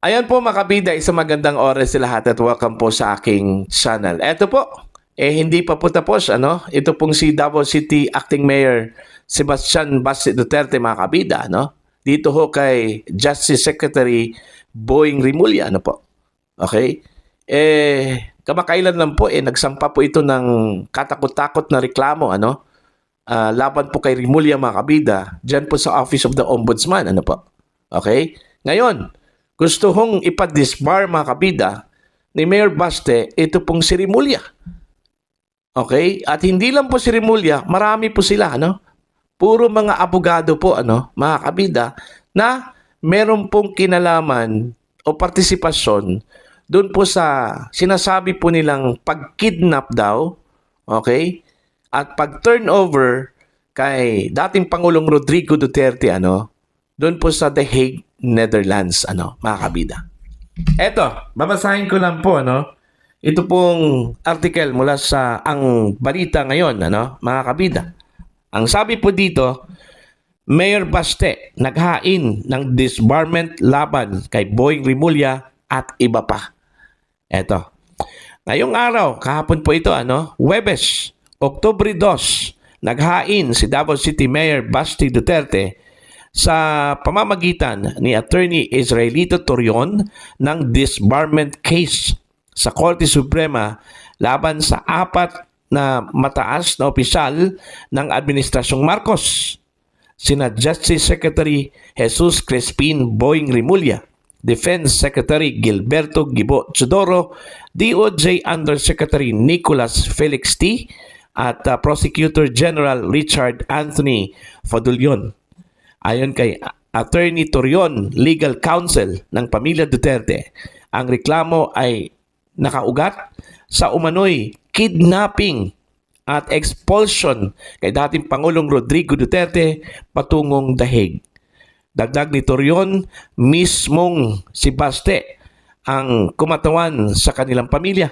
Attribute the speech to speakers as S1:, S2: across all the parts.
S1: Ayan po mga kabida, isang magandang oras sa lahat at welcome po sa aking channel. Eto po, hindi pa po tapos, ano? Ito pong si Davao City Acting Mayor Sebastian Basi Duterte mga kabida, ano? Dito ho kay Justice Secretary Boying Rimulya, ano po? Okay? Kamakailan lang po, nagsampa po ito ng katakot-takot na reklamo, ano? Laban po kay Rimulya mga kabida, dyan po sa Office of the Ombudsman, ano po? Okay? Ngayon, gusto hong ipa-disbar mga kabida ni Mayor Baste, ito pong si Rimulya. Okay? At hindi lang po si Rimulya, marami po sila, ano? Puro mga abogado po, ano, mga kabida, na meron pong kinalaman o partisipasyon doon po sa sinasabi po nilang pag-kidnap daw, okay? At pag-turnover kay dating Pangulong Rodrigo Duterte, ano, doon po sa The Hague, Netherlands, ano, mga kabida. Eto, babasahin ko lang po, ano, ito pong article mula sa Ang Balita Ngayon, ano, mga kabida. Ang sabi po dito, Mayor Baste naghain ng disbarment laban kay Boying Rimulya at iba pa. Eto, ngayong araw, kahapon po ito, ano, Huwebes, Oktubre 2, naghain si Davao City Mayor Baste Duterte sa pamamagitan ni Attorney Israelito Torion ng disbarment case sa Korte Suprema laban sa 4 na mataas na opisyal ng Administrasyong Marcos, sina Justice Secretary Jesus Crespin Boying Rimulya, Defense Secretary Gilberto Gibo Chodoro, DOJ Undersecretary Nicolas Felix T, at Prosecutor General Richard Anthony Fadulion. Ayon kay Attorney Torion, Legal Counsel ng Pamilya Duterte, ang reklamo ay nakaugat sa umano'y kidnapping at expulsion kay dating Pangulong Rodrigo Duterte patungong The Hague. Dagdag ni Torion, mismong si Baste ang kumatawan sa kanilang pamilya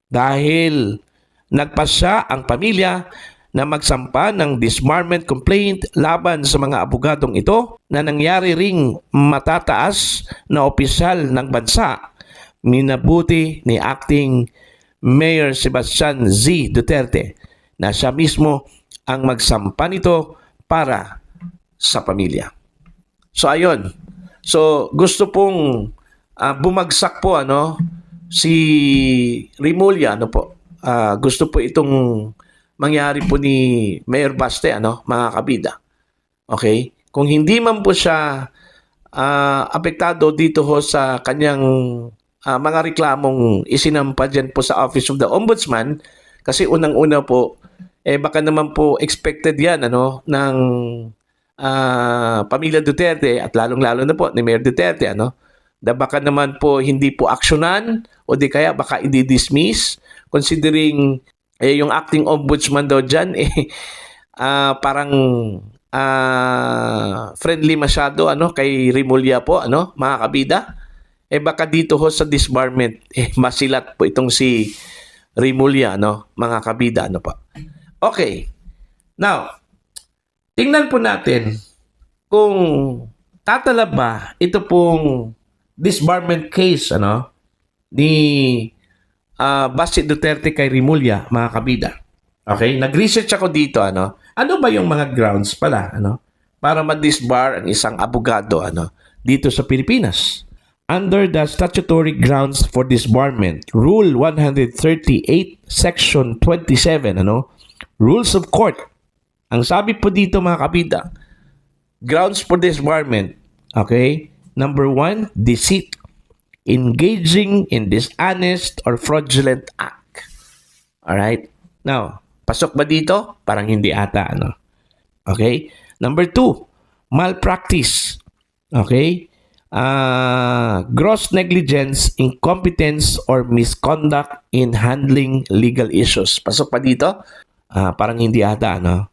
S1: dahil nagpasya ang pamilya na magsampa ng disbarment complaint laban sa mga abogadong ito na nangyari ring matataas na opisyal ng bansa. Minabuti ni Acting Mayor Sebastian Z. Duterte na siya mismo ang magsampa nito para sa pamilya. So ayun. So gusto pong bumagsak po, ano, si Rimulya, ano po. Gusto po itong mangyari po ni Mayor Baste, ano, mga kabida. Okay? Kung hindi man po siya apektado dito ho sa kanyang mga reklamong isinampa dyan po sa Office of the Ombudsman, kasi unang-una po, baka naman po expected yan, ano, ng pamilya Duterte at lalong-lalo na po ni Mayor Duterte, ano, na baka naman po hindi po aksyonan o di kaya baka i-dismiss considering yung acting ombudsman daw dyan, parang friendly masyado, ano, kay Rimulya po, ano, mga kabida. Baka dito ho sa disbarment, masilat po itong si Rimulya, ano, mga kabida, ano po. Okay. Now, tingnan po natin kung tatalab ba ito pong disbarment case, ano, ni Baste Duterte kay Rimulya, mga kabida. Okay? Nag-research ako dito, ano. Ano ba yung mga grounds pala, ano, para ma-disbar ang isang abogado, ano, dito sa Pilipinas? Under the statutory grounds for disbarment, Rule 138, Section 27, ano, Rules of Court. Ang sabi po dito, mga kabida, grounds for disbarment, okay? Number 1, deceit. Engaging in dishonest or fraudulent act. Alright? Now, pasok ba dito? Parang hindi ata, ano? Okay? Number 2, malpractice. Okay? Gross negligence, incompetence, or misconduct in handling legal issues. Pasok pa dito? Parang hindi ata, ano?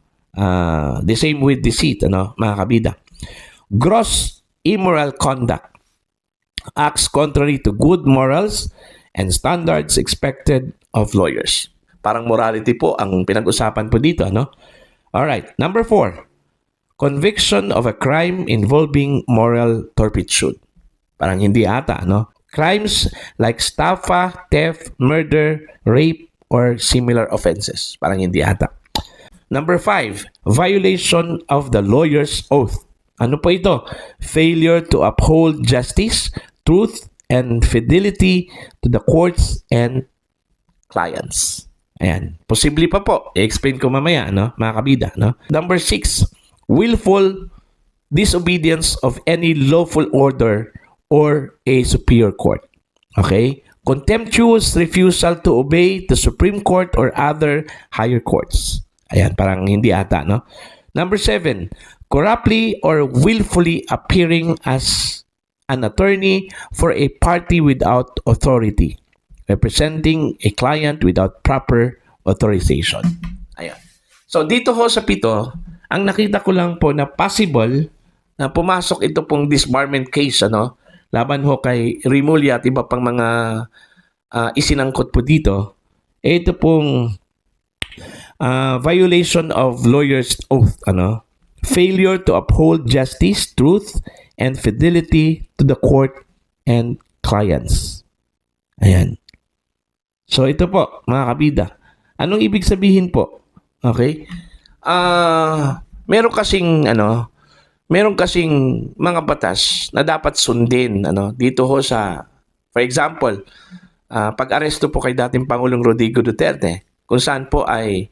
S1: The same with deceit, ano, mga kabida. Gross immoral conduct. Acts contrary to good morals and standards expected of lawyers. Parang morality po ang pinag-usapan po dito, ano? Alright, number 4, conviction of a crime involving moral turpitude. Parang hindi ata, no? Crimes like estafa, theft, murder, rape, or similar offenses. Parang hindi ata. Number 5, violation of the lawyer's oath. Ano po ito? Failure to uphold justice, truth, and fidelity to the courts and clients. Ayan. Posible pa po. I-explain ko mamaya, no? Mga kabida, no? Number 6, willful disobedience of any lawful order or a superior court. Okay? Contemptuous refusal to obey the Supreme Court or other higher courts. Ayan, parang hindi ata, no? Number 7, corruptly or willfully appearing as an attorney for a party without authority, representing a client without proper authorization. Ayan. So, dito ho sa 7, ang nakita ko lang po na possible na pumasok ito pong disbarment case, ano, laban ho kay Rimulya at iba pang mga isinangkot po dito. Ito pong violation of lawyer's oath, ano, failure to uphold justice, truth, and fidelity to the court and clients. Ayan. So ito po, mga kabida. Anong ibig sabihin po? Okay? Meron kasing mga batas na dapat sundin, ano, dito ho sa, for example, pag-aresto po kay dating Pangulong Rodrigo Duterte, kung saan po ay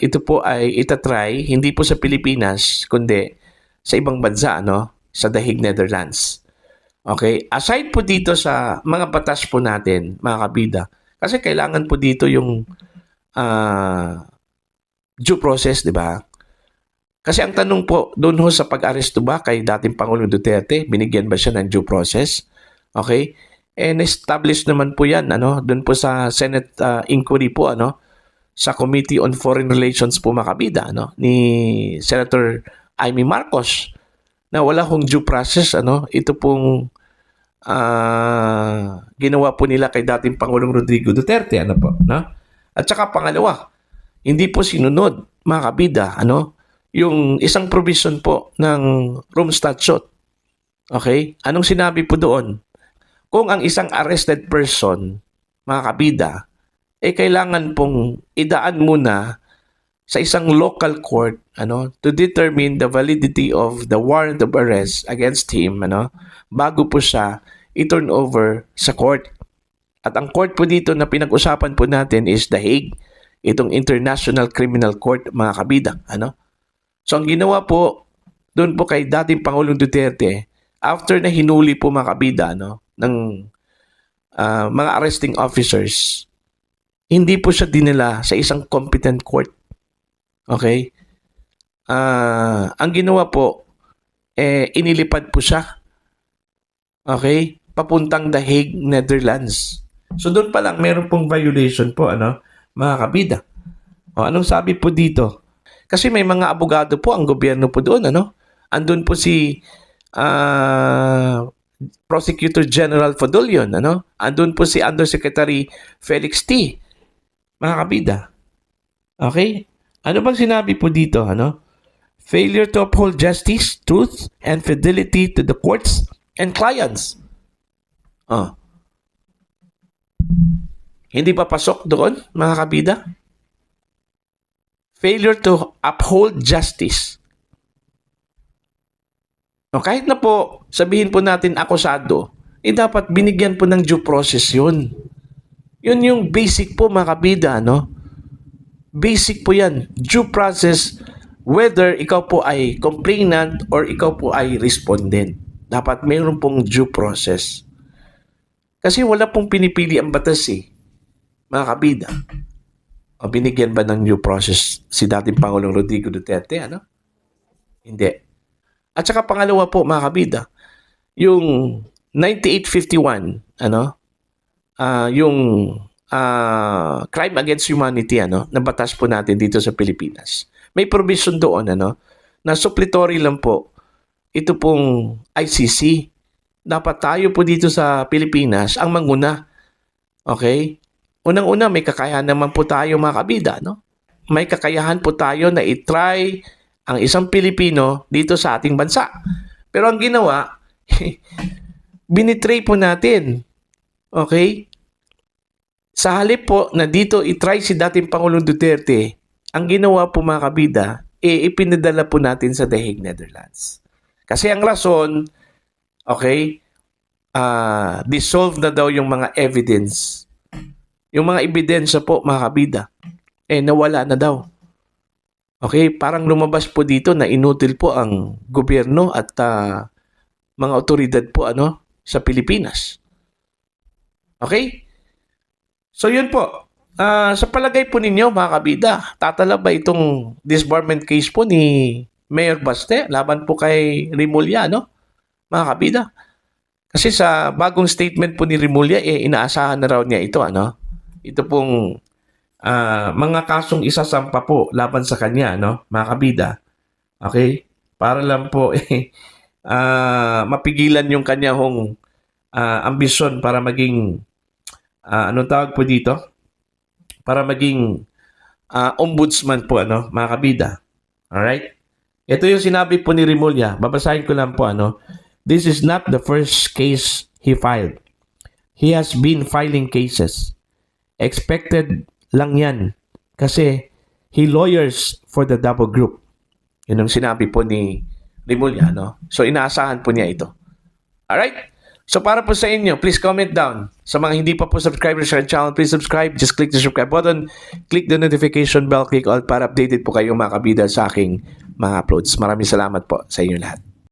S1: ito po ay itatry hindi po sa Pilipinas kundi sa ibang bansa, no, sa The Hague, Netherlands. Okay, aside po dito sa mga batas po natin, mga kabida, kasi kailangan po dito yung due process, di ba? Kasi ang tanong po doon ho sa pag-aresto ba kay dating Pangulong Duterte, binigyan ba siya ng due process? Okay? And established naman po 'yan, ano, doon po sa Senate inquiry po, ano, sa Committee on Foreign Relations po, mga kabida, ano, ni Senator Amy Marcos, na wala hong due process, ano. Ito pong ginawa po nila kay dating Pangulong Rodrigo Duterte, ano po, no? At saka pangalawa, hindi po sinunod, mga kabida, ano, yung isang provision po ng Rome Statute. Okay? Anong sinabi po doon? Kung ang isang arrested person, mga kabida, kailangan pong idaan muna sa isang local court, ano, to determine the validity of the warrant of arrest against him, ano, bago po siya i-turn over sa court. At ang court po dito na pinag-usapan po natin is The Hague, itong International Criminal Court, mga kabida, ano. So ang ginawa po doon po kay dating Pangulong Duterte, after na hinuli po, mga kabida, ano, ng mga arresting officers, hindi po siya dinala sa isang competent court. Okay? Ang ginawa po, inilipad po siya. Okay? Papuntang The Hague, Netherlands. So doon pa lang, meron pong violation po, ano, mga kabida. O, anong sabi po dito? Kasi may mga abogado po ang gobyerno po doon, ano? Andun po si Prosecutor General Fadolion, ano? Andun po si Undersecretary Felix T. Mga kabida. Okay? Ano bang sinabi po dito, ano? Failure to uphold justice, truth, and fidelity to the courts and clients. Hindi ba pasok doon, mga kabida? Failure to uphold justice. No, kahit na po sabihin po natin akusado, dapat binigyan po ng due process yun. Yun yung basic po, mga kabida, no? Basic po yan. Due process, whether ikaw po ay complainant or ikaw po ay respondent. Dapat mayroon pong due process. Kasi wala pong pinipili ang batas, mga kabida. O binigyan ba ng due process si dating Pangulong Rodrigo Duterte, ano? Hindi. At saka pangalawa po, mga kabida, yung 9851, ano, yung crime against humanity, ano, na batas po natin dito sa Pilipinas. May provision doon, ano, na suppletory lang po. Ito pong ICC. Dapat tayo po dito sa Pilipinas ang manguna. Okay? Unang-una, may kakayahan naman po tayo, mga kabida, no? May kakayahan po tayo na i-try ang isang Pilipino dito sa ating bansa. Pero ang ginawa, binitray po natin. Okay? Sa halip po na dito itry si dating Pangulong Duterte, ang ginawa po mga kabida, ipinadala po natin sa The Hague, Netherlands. Kasi ang rason, okay, dissolve na daw yung mga evidence. Yung mga ebidensya po mga kabida, nawala na daw. Okay, parang lumabas po dito na inutil po ang gobyerno at mga otoridad po sa Pilipinas. Okay? So yun po. Sa palagay po ninyo mga kabida, tatala ba itong disbarment case po ni Mayor Baste laban po kay Rimulya, mga kabida? Kasi sa bagong statement po ni Rimulya, inaasahan na raw niya ito, Ito pong mga kasong isasampa po laban sa kanya, mga kabida. Okay? Para lang po mapigilan yung kanyang ambisyon para maging anong tawag po dito? Para maging ombudsman po, mga kabida. Alright? Ito yung sinabi po ni Rimulya. Babasahin ko lang po, This is not the first case he filed. He has been filing cases. Expected lang yan kasi he lawyers for the double group. Yun ang sinabi po ni Rimulya, So, inaasahan po niya ito. Alright? So, para po sa inyo, please comment down. Sa mga hindi pa po subscribers sa channel, please subscribe. Just click the subscribe button. Click the notification bell. Click all para updated po kayo mga kabida sa aking mga uploads. Maraming salamat po sa inyo lahat.